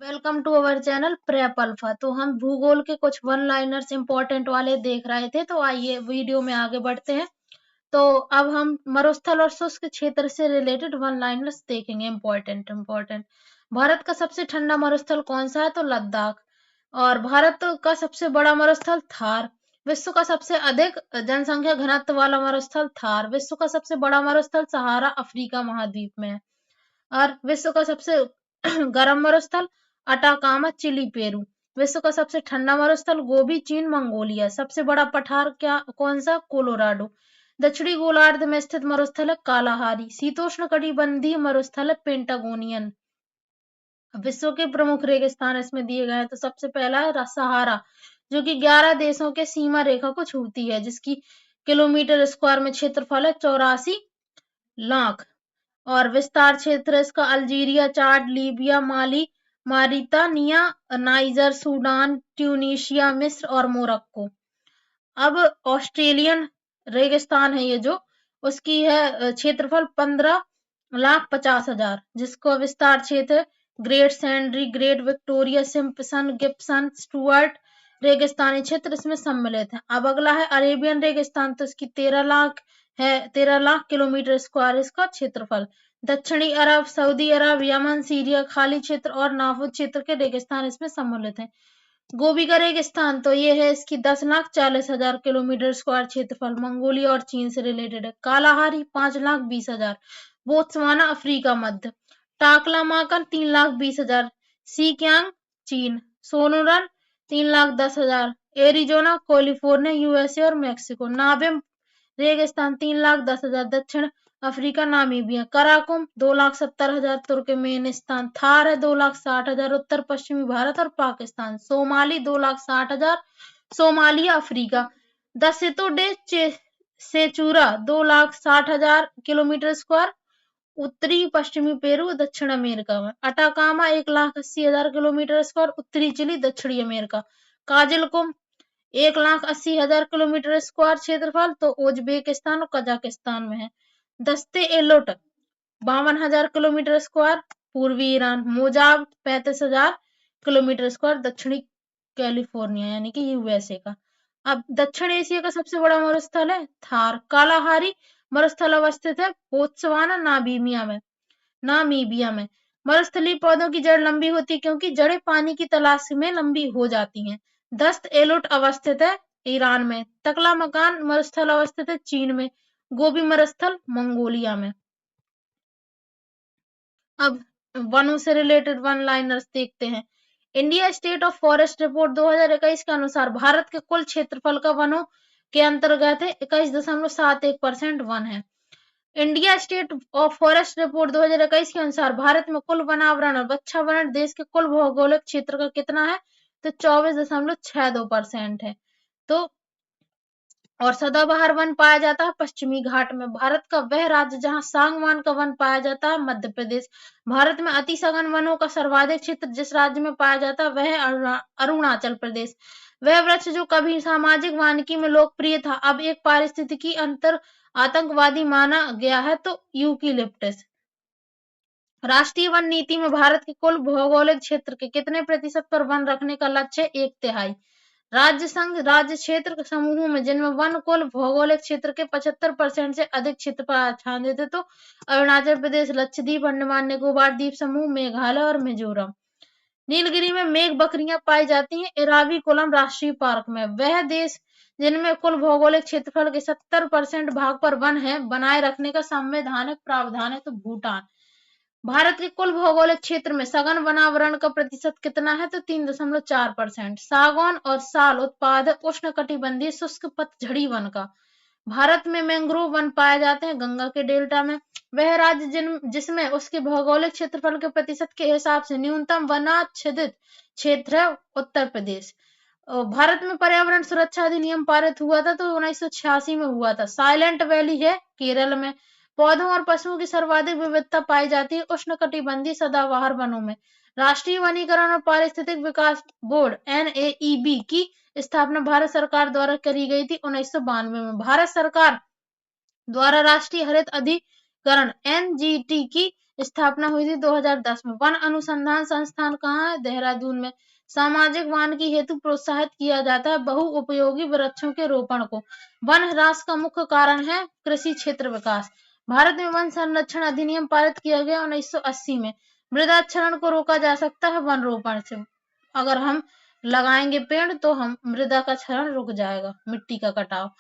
Welcome to our channel prep alpha. तो हम भूगोल के कुछ वन लाइनर्स इंपॉर्टेंट वाले देख रहे थे, तो आइए वीडियो में आगे बढ़ते हैं। तो अब हम मरुस्थल और शुष्क क्षेत्र से रिलेटेड वन लाइनर्स देखेंगे। इंपॉर्टेंट भारत का सबसे ठंडा मरुस्थल कौन सा है? तो लद्दाख। और भारत का सबसे बड़ा मरुस्थल थार। विश्व का सबसे अधिक जनसंख्या घनत्व वाला मरुस्थल थार। विश्व का सबसे बड़ा मरुस्थल सहारा अफ्रीका महाद्वीप में है। और विश्व का सबसे गर्म मरुस्थल अटाकामा चिली पेरू। विश्व का सबसे ठंडा मरुस्थल गोबी चीन मंगोलिया। सबसे बड़ा पठार क्या कौन सा? कोलोराडो। दक्षिणी गोलार्ध में स्थित मरुस्थल है कालाहारी। शीतोष्ण कटिबंधीय मरुस्थल है पेंटागोनियन। विश्व के प्रमुख रेगिस्तान इसमें दिए गए हैं। तो सबसे पहला है सहारा, जो कि 11 देशों के सीमा रेखा को छूती है, जिसकी किलोमीटर स्क्वायर में क्षेत्रफल है 84 लाख। और विस्तार क्षेत्र इसका अल्जीरिया, चाड, लीबिया, माली, मारितानिया, नाइजर, सूडान, ट्यूनीशिया, मिस्र और मोरक्को। अब ऑस्ट्रेलियन रेगिस्तान है ये, जो उसकी है क्षेत्रफल 15,50,000, जिसको विस्तार क्षेत्र Great Sandy, Great Victoria, Simpson, Gibson, Stuart रेगिस्तानी क्षेत्र इसमें सम्मिलित है। अब अगला है अरेबियन रेगिस्तान। तो इसकी 13 लाख है, 13 लाख किलोमीटर स्क्वायर इसका क्षेत्रफल। दक्षिणी अरब, सऊदी अरब, यमन, सीरिया, खाली क्षेत्र और नाफुद क्षेत्र के रेगिस्तान इसमें सम्मिलित हैं। गोबी का रेगिस्तान तो ये है, इसकी 10,40,000 किलोमीटर स्क्वायर क्षेत्रफल। मंगोलिया और चीन से रिलेटेड है। कालाहारी 5,20,000। बोत्सवाना अफ्रीका मध्य। टाकलामाकन 3,20,000। सीक्यांग चीन। सोनोरन 3,10,000। एरिजोना कैलिफोर्निया यूएसए और मेक्सिको। नाबेम रेगिस्तान 3,10,000। दक्षिण Africa Namibia. Karakum 2,70,000। Turkmenistan. Thar है 2,60,000। उत्तर पश्चिमी भारत और Pakistan. Somali 2,60,000। Somalia Africa. Desierto de Sechura 2,60,000 kilometre square. उत्तरी पश्चिमी पेरू दक्षिण अमेरिका में। Atacama 1,80,000 kilometre square. उत्तरी चिली दक्षिणी अमेरिका। काजिलकुम 1,80,000 किलोमीटर स्क्वायर क्षेत्रफल, तो उज्बेकिस्तान और कजाकिस्तान में है। दस्ते एलोट 52,000 किलोमीटर स्क्वायर, पूर्वी ईरान। मोजाब 35,000 किलोमीटर स्क्वायर, दक्षिणी कैलिफोर्निया यानी कि यूएसए का। अब दक्षिण एशिया का सबसे बड़ा मरुस्थल है थार। कालाहारी मरुस्थल अवस्थित है बोत्सवाना नामीबिया में। मरुस्थलीय पौधों की जड़ लंबी होती है, क्योंकि जड़ें पानी की तलाश में लंबी हो जाती हैं। दस्त एलोट अवस्थित है ईरान में। तकला मकान मरुस्थल अवस्थित है चीन में। गोबी मरुस्थल मंगोलिया में। अब वनों से रिलेटेड वन लाइनर्स देखते हैं। India state of forest report 2021 के अनुसार भारत के कुल क्षेत्रफल का वनों के अंतर्गत है 21.71% वन है। India state of forest report 2021 के अनुसार भारत में कुल वनावरण और वृक्षावरण देश के कुल भौगोलिक क्षेत्र का कितना है? तो 24.62% है। तो और सदाबहार वन पाया जाता है पश्चिमी घाट में। भारत का वह राज्य जहां सागवान का वन पाया जाता है मध्य प्रदेश। भारत में अति सघन वनों का सर्वाधिक क्षेत्र जिस राज्य में पाया जाता है वह है अरुणाचल प्रदेश। वह वृक्ष जो कभी सामाजिक वानिकी में लोकप्रिय था, अब एक पारिस्थितिकी अंतर आतंकवादी माना गया है, तो यूकेलिप्टस। राष्ट्रीय वन नीति में भारत के कुल भौगोलिक क्षेत्र के कितने प्रतिशत पर वन रखने का लक्ष्य है? 1/3। राज्य संघ राज्य क्षेत्र समूहों में जिनमें वन कुल भौगोलिक क्षेत्र के 75% से अधिक क्षेत्र पर आच्छादित है, तो अरुणाचल प्रदेश, लक्षद्वीप, अंडमान निकोबार द्वीप समूह, मेघालय और मिजोरम। नीलगिरी में मेघ बकरियां पाई जाती हैं इराविकुलम राष्ट्रीय पार्क में। वह देश जिनमें कुल भौगोलिक क्षेत्रफल के 70% भाग पर वन है बनाए रखने का संवैधानिक प्रावधान है, तो भूटान। भारत के कुल भौगोलिक क्षेत्र में सघन वनावरण का प्रतिशत कितना है? तो 3.4%। सागौन और साल उत्पाद उष्णकटिबंधीय शुष्क पतझड़ी वन का। भारत में मैंग्रोव वन पाए जाते हैं गंगा के डेल्टा में। वह राज्य जिसमें उसके भौगोलिक क्षेत्रफल के प्रतिशत के हिसाब से न्यूनतम वनाच्छादित क्षेत्र है, उत्तर प्रदेश। भारत में पर्यावरण सुरक्षा अधिनियम पारित हुआ था, तो 1986 में हुआ था। साइलेंट वैली है केरल में। पौधों और पशुओं की सर्वाधिक विविधता पाई जाती है उष्णकटिबंधीय सदाबहार वनों में। राष्ट्रीय वनीकरण और पारिस्थितिक विकास बोर्ड NAEB की स्थापना भारत सरकार द्वारा करी गई थी 1992 में। भारत सरकार द्वारा राष्ट्रीय हरित अधिकरण NGT की स्थापना हुई थी 2010 में। वन अनुसंधान संस्थान कहाँ है? देहरादून में। सामाजिक वानिकी हेतु प्रोत्साहित किया जाता है बहुउपयोगी वृक्षों के रोपण को। वन ह्रास का मुख्य कारण है कृषि क्षेत्र विकास। भारत में वन संरक्षण अधिनियम पारित किया गया 1980 में। मृदा क्षरण को रोका जा सकता है वन रोपण से। अगर हम लगाएंगे पेड़ तो हम मृदा का क्षरण रुक जाएगा, मिट्टी का कटाव।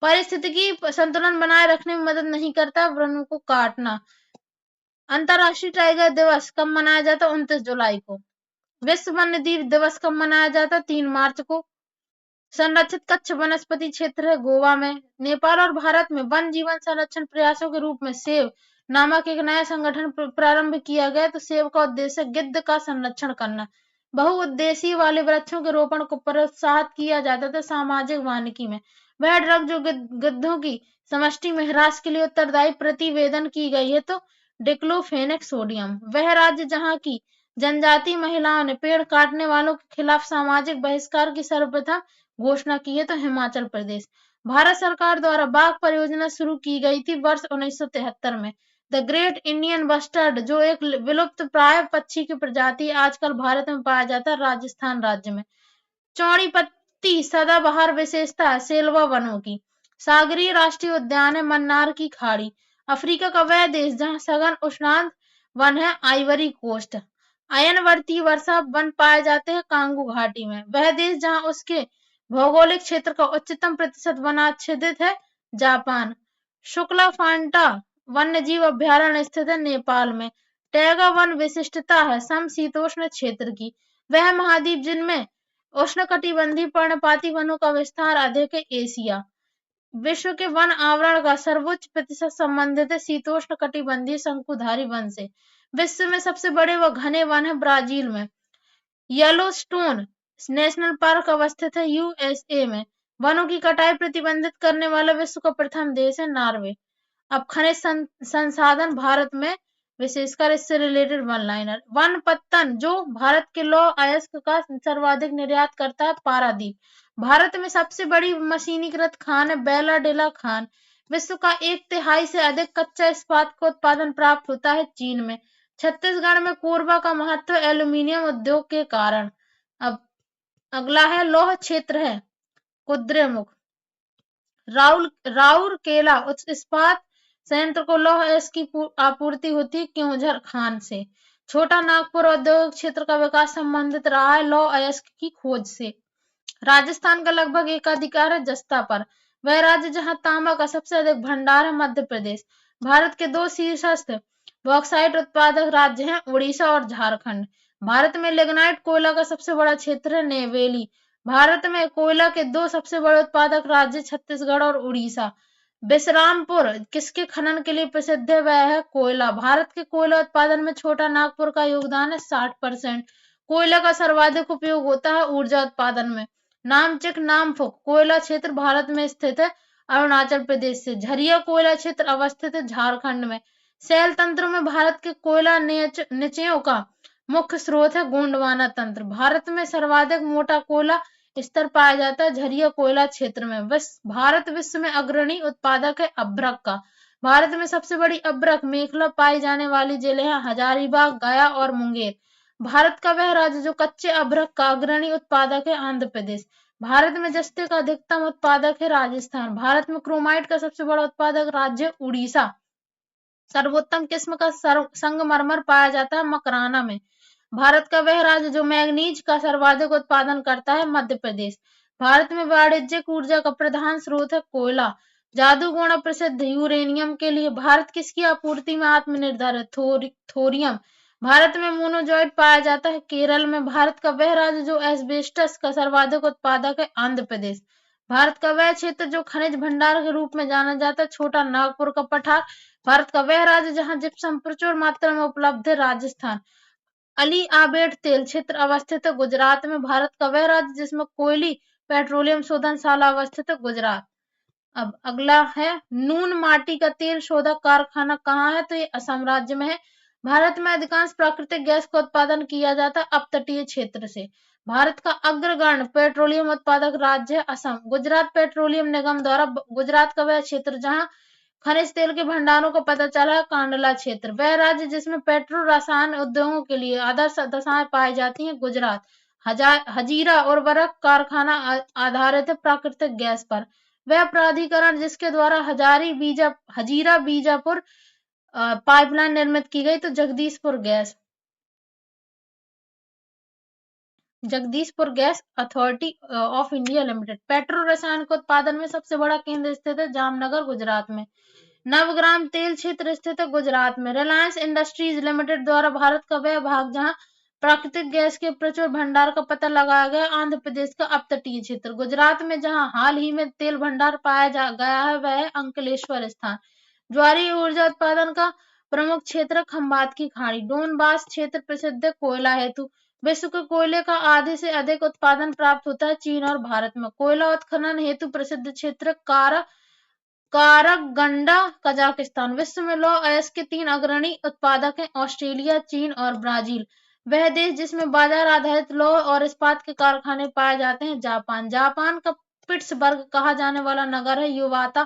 पारिस्थितिकी संतुलन बनाए रखने में मदद नहीं करता वनों को काटना। अंतर्राष्ट्रीय टाइगर दिवस कब मनाया जाता है? 29 जुलाई को। विश्व वन्य जीव दिवस कब मनाया जाता है? 3 मार्च को। संरक्षित कच्छ वनस्पति क्षेत्र है गोवा में। नेपाल और भारत में वन जीवन संरक्षण प्रयासों के रूप में सेव नामक एक नया संगठन प्रारंभ किया गया। तो सेव का उद्देश्य गिद्ध का संरक्षण करना। बहुउद्देशीय वाले वृक्षों के रोपण को प्रोत्साहित किया जाता था सामाजिक वानिकी में। वह ड्रग जो गिद्धों की समष्टि में ह्रास के लिए उत्तरदायी प्रतिवेदन की गई है तो डिक्लोफेनेक सोडियम। वह राज्य जहाँ की जनजाति महिलाओं ने पेड़ काटने वालों के खिलाफ सामाजिक बहिष्कार की सर्वप्रथम घोषणा की है तो हिमाचल प्रदेश। भारत सरकार द्वारा बाघ परियोजना शुरू की गई थी वर्ष 1973 में। द ग्रेट इंडियन बस्टर्ड जो एक विलुप्त प्राय पक्षी की प्रजाति आजकल भारत में पाया जाता है राजस्थान राज्य में। चौड़ी पत्ती सदाबहार विशेषता है सेल्वा वनों की। सागरीय राष्ट्रीय उद्यान है मन्नार की खाड़ी। अफ्रीका का वह देश जहाँ सघन उष्णांत वन है आइवरी कोस्ट। अयनवर्तीय वर्षा वन पाए जाते हैं कांगो घाटी में। वह देश जहाँ उसके भौगोलिक क्षेत्र का उच्चतम प्रतिशत वनाच्छादित है जापान। शुक्ला फांटा वन्यजीव अभ्यारण्य स्थित है नेपाल में। टैगा वन विशिष्टता है समशीतोष्ण क्षेत्र की। वह महाद्वीप जिनमें उष्णकटिबंधीय पर्णपाती वनों का विस्तार अधिक है एशिया। विश्व के वन आवरण का सर्वोच्च प्रतिशत संबंधित है शीतोष्ण कटिबंधीय शंकुधारी वन से। विश्व में सबसे बड़े व घने वन है ब्राजील में। येलोस्टोन नेशनल पार्क अवस्थित है यूएसए में। वनों की कटाई प्रतिबंधित करने वाला विश्व का प्रथम देश है नॉर्वे। अब खनिज संसाधन भारत में विशेषकर इससे रिलेटेड वन लाइनर। वन पत्तन जो भारत के लौह अयस्क का सर्वाधिक निर्यात करता है पारादीप। भारत में सबसे बड़ी मशीनीकृत खान है बेला डेला खान। विश्व का 1/3 से अधिक कच्चा इस्पात का उत्पादन प्राप्त होता है चीन में। छत्तीसगढ़ में कोरबा का महत्व एल्यूमिनियम उद्योग के कारण। अब अगला है लौह क्षेत्र है कुद्रेमुख। राउरकेला उच्च इस्पात संयंत्र को लौह अयस्क की आपूर्ति होती है क्योंझर खान से। छोटा नागपुर औद्योगिक क्षेत्र का विकास संबंधित रहा है लौह अयस्क की खोज से। राजस्थान का लगभग एकाधिकार है जस्ता पर। वह राज्य जहां तांबा का सबसे अधिक भंडार है मध्य प्रदेश। भारत के 2 शीर्षस्थ बॉक्साइट उत्पादक राज्य हैं उड़ीसा और झारखंड। भारत में लिग्नाइट कोयला का सबसे बड़ा क्षेत्र है नेवेली। भारत में कोयला के 2 सबसे बड़े उत्पादक राज्य छत्तीसगढ़ और उड़ीसा। विश्रामपुर किसके खनन के लिए प्रसिद्ध है? वह है कोयला। भारत के कोयला उत्पादन में छोटा नागपुर का योगदान है 60%। कोयला का सर्वाधिक उपयोग होता है ऊर्जा उत्पादन में। नामचिक नामफुक कोयला क्षेत्र भारत में स्थित है अरुणाचल प्रदेश से। झरिया कोयला क्षेत्र अवस्थित है झारखंड में। शैल तंत्रों में भारत के कोयला निचयों का मुख्य स्रोत है गोंडवाना तंत्र। भारत में सर्वाधिक मोटा कोयला स्तर पाया जाता है झरिया कोयला क्षेत्र में। भारत विश्व में अग्रणी उत्पादक है अभ्रक का। भारत में सबसे बड़ी अभ्रक मेखला पाई जाने वाली जिले हैं हजारीबाग गया और मुंगेर। भारत का वह राज्य जो कच्चे अभ्रक का अग्रणी उत्पादक है आंध्र प्रदेश। भारत में जस्ते का अधिकतम उत्पादक है राजस्थान। भारत में क्रोमाइट का सबसे बड़ा उत्पादक राज्य है उड़ीसा। सर्वोत्तम किस्म का संगमरमर पाया जाता है मकराना में। भारत का वह राज्य जो मैग्नीज का सर्वाधिक उत्पादन करता है मध्य प्रदेश। भारत में वाणिज्यिक ऊर्जा का प्रधान स्रोत है कोयला। जादूगोना प्रसिद्ध यूरेनियम के लिए। भारत किसकी आपूर्ति में आत्मनिर्भर है? थोरियम। भारत में मोनोजॉइट पाया जाता है केरल में। भारत का वह राज्य जो एस्बेस्टस का सर्वाधिक उत्पादक है आंध्र प्रदेश। भारत का वह क्षेत्र जो खनिज भंडार के रूप में जाना जाता है छोटा नागपुर का पठार। भारत का वह राज्य जहां जिप्सम प्रचुर मात्रा में उपलब्ध है राजस्थान। अली आबेड तेल क्षेत्र अवस्थित है गुजरात में। भारत का वह राज्य जिसमें कोयली पेट्रोलियम शोधनशाला अवस्थित है गुजरात। अब अगला है नून माटी का तेल शोधक कारखाना कहाँ है? तो ये असम राज्य में है। भारत में अधिकांश प्राकृतिक गैस का उत्पादन किया जाता है अपतटीय क्षेत्र से। भारत का अग्रगण्य पेट्रोलियम उत्पादक राज्य है असम। गुजरात पेट्रोलियम निगम द्वारा गुजरात का वह क्षेत्र जहां खनिज तेल के भंडारों का पता चला कांडला क्षेत्र। वह राज्य जिसमें पेट्रो रसायन उद्योगों के लिए आदर्श दशाएं पाई जाती हैं गुजरात। हजीरा उर्वरक कारखाना आधारित है प्राकृतिक गैस पर। वह प्राधिकरण जिसके द्वारा हजीरा बीजापुर पाइपलाइन निर्मित की गई तो Jagdishpur gas authority of India limited. Petro रसायन के उत्पादन में सबसे बड़ा केंद्र स्थित है जामनगर गुजरात में। नवग्राम तेल क्षेत्र स्थित है गुजरात में। रिलायंस इंडस्ट्रीज लिमिटेड द्वारा भारत का वह भाग जहां प्राकृतिक गैस के प्रचुर भंडार का पता लगाया गया आंध्र प्रदेश का अपतटीय क्षेत्र। गुजरात में जहां हाल ही में तेल भंडार पाया गया है वह है अंकलेश्वर स्थान। ज्वारीय ऊर्जा उत्पादन का प्रमुख क्षेत्र खंबात की खाड़ी। डोनबास क्षेत्र प्रसिद्ध है कोयला हेतु। विश्व के कोयले का आधे से अधिक उत्पादन प्राप्त होता है चीन और भारत में। कोयला उत्खनन हेतु प्रसिद्ध क्षेत्र कारकगंडा कजाकिस्तान। विश्व में लौह अयस्क के 3 अग्रणी उत्पादक हैं ऑस्ट्रेलिया, चीन और ब्राजील। वह देश जिसमें बाजार आधारित लौह और इस्पात के कारखाने पाए जाते हैं जापान। जापान का पिट्सबर्ग कहा जाने वाला नगर है युवाता।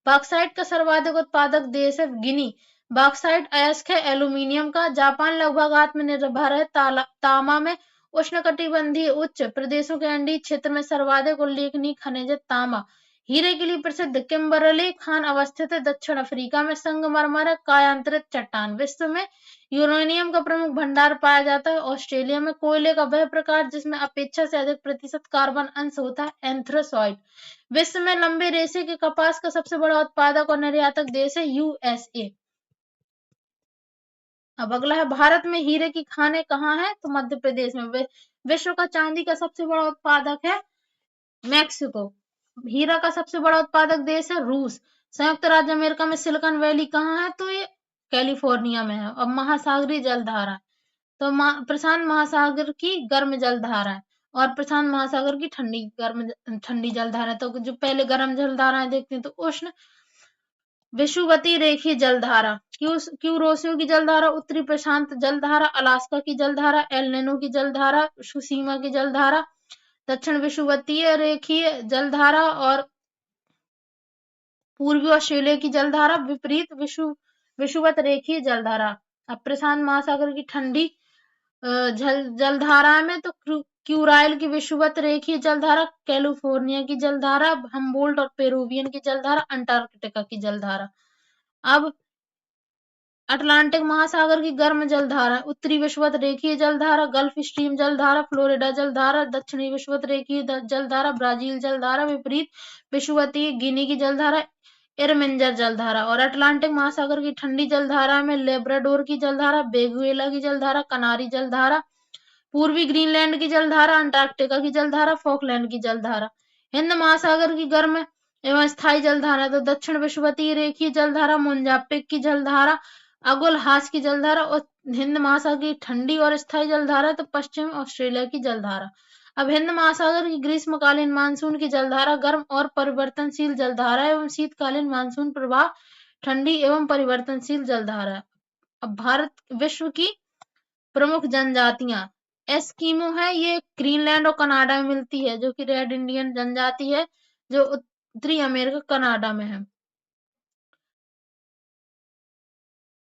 बॉक्साइट का सर्वाधिक उत्पादक देश है गिनी। बॉक्साइट अयस्क है एल्यूमीनियम का। जापान लगभग आत्मनिर्भर है तामा में। उष्णकटिबंधीय उच्च प्रदेशों के एंडीज क्षेत्र में सर्वाधिक उल्लेखनीय खनिज है तांबा। हीरे के लिए प्रसिद्ध किम्बरले खान अवस्थित है दक्षिण अफ्रीका में। संगमरमर कायांतरित चट्टान। विश्व में यूरेनियम का प्रमुख भंडार पाया जाता है ऑस्ट्रेलिया में। कोयले का वह प्रकार जिसमें अपेक्षा से अधिक प्रतिशत कार्बन अंश होता है एंथ्रासाइट। विश्व में लंबे रेशे के कपास का सबसे बड़ा उत्पादक और निर्यातक देश है यूएसए। अब अगला है भारत में हीरे की खानें कहाँ हैं तो मध्य प्रदेश में। विश्व का चांदी का सबसे बड़ा उत्पादक है मैक्सिको। हीरा का सबसे बड़ा उत्पादक देश है रूस। संयुक्त राज्य अमेरिका में सिलिकॉन वैली कहाँ है तो ये कैलिफोर्निया में है। अब महासागरीय जलधारा तो प्रशांत महासागर की गर्म जलधारा है और प्रशांत महासागर की ठंडी जलधारा। तो जो पहले गर्म जलधाराएं देखते हैं तो उष्ण विषुवतीय रेखीय जलधारा। क्यूरोसियो की जलधारा, उत्तरी प्रशांत जलधारा, अलास्का की जलधारा, एल निनो की जलधारा, सुसीमा की जलधारा, दक्षिण विषुवतीय रेखीय जलधारा और पूर्वी ऑस्ट्रेलिया की जलधारा। विपरीत विषुवत रेखीय जलधारा। अब प्रशांत महासागर की ठंडी जलधारा में तो क्यूराइल की विषुवत रेखीय जलधारा, कैलिफोर्निया की जलधारा, हम्बोल्ट और पेरुवियन की जलधारा, अंटार्कटिका की जलधारा। अब अटलांटिक महासागर की गर्म जलधारा, उत्तरी विषुवत रेखीय जलधारा, गल्फ स्ट्रीम जलधारा, फ्लोरिडा जलधारा, दक्षिणी विषुवत रेखीय जलधारा, ब्राजील जलधारा, विपरीत विषुवतीय गिनी की जलधारा, इरमिंजर जलधारा। और अटलांटिक महासागर की ठंडी जलधारा में लेब्राडोर की जलधारा, वेनेजुएला की जलधारा, कनारी जलधारा, पूर्वी ग्रीनलैंड की जलधारा, अंटार्कटिका की जलधारा, फॉकलैंड की जलधारा। हिंद महासागर की गर्म एवं स्थायी जलधारा तो दक्षिण विषुवतीय रेखीय जलधारा, मोजाम्बिक की जलधारा, अगुल-हास की जलधारा। और हिंद महासागर की ठंडी और स्थायी जलधारा तो पश्चिम ऑस्ट्रेलिया की जलधारा। अब हिंद महासागर की ग्रीष्मकालीन मानसून की जलधारा गर्म और परिवर्तनशील जलधारा एवं शीतकालीन मानसून प्रवाह ठंडी एवं परिवर्तनशील जलधारा। अब भारत विश्व की प्रमुख जनजातियां एस्किमो है, ये ग्रीनलैंड और कनाडा में मिलती है, जो कि रेड इंडियन जनजाति है जो उत्तरी अमेरिका कनाडा में है।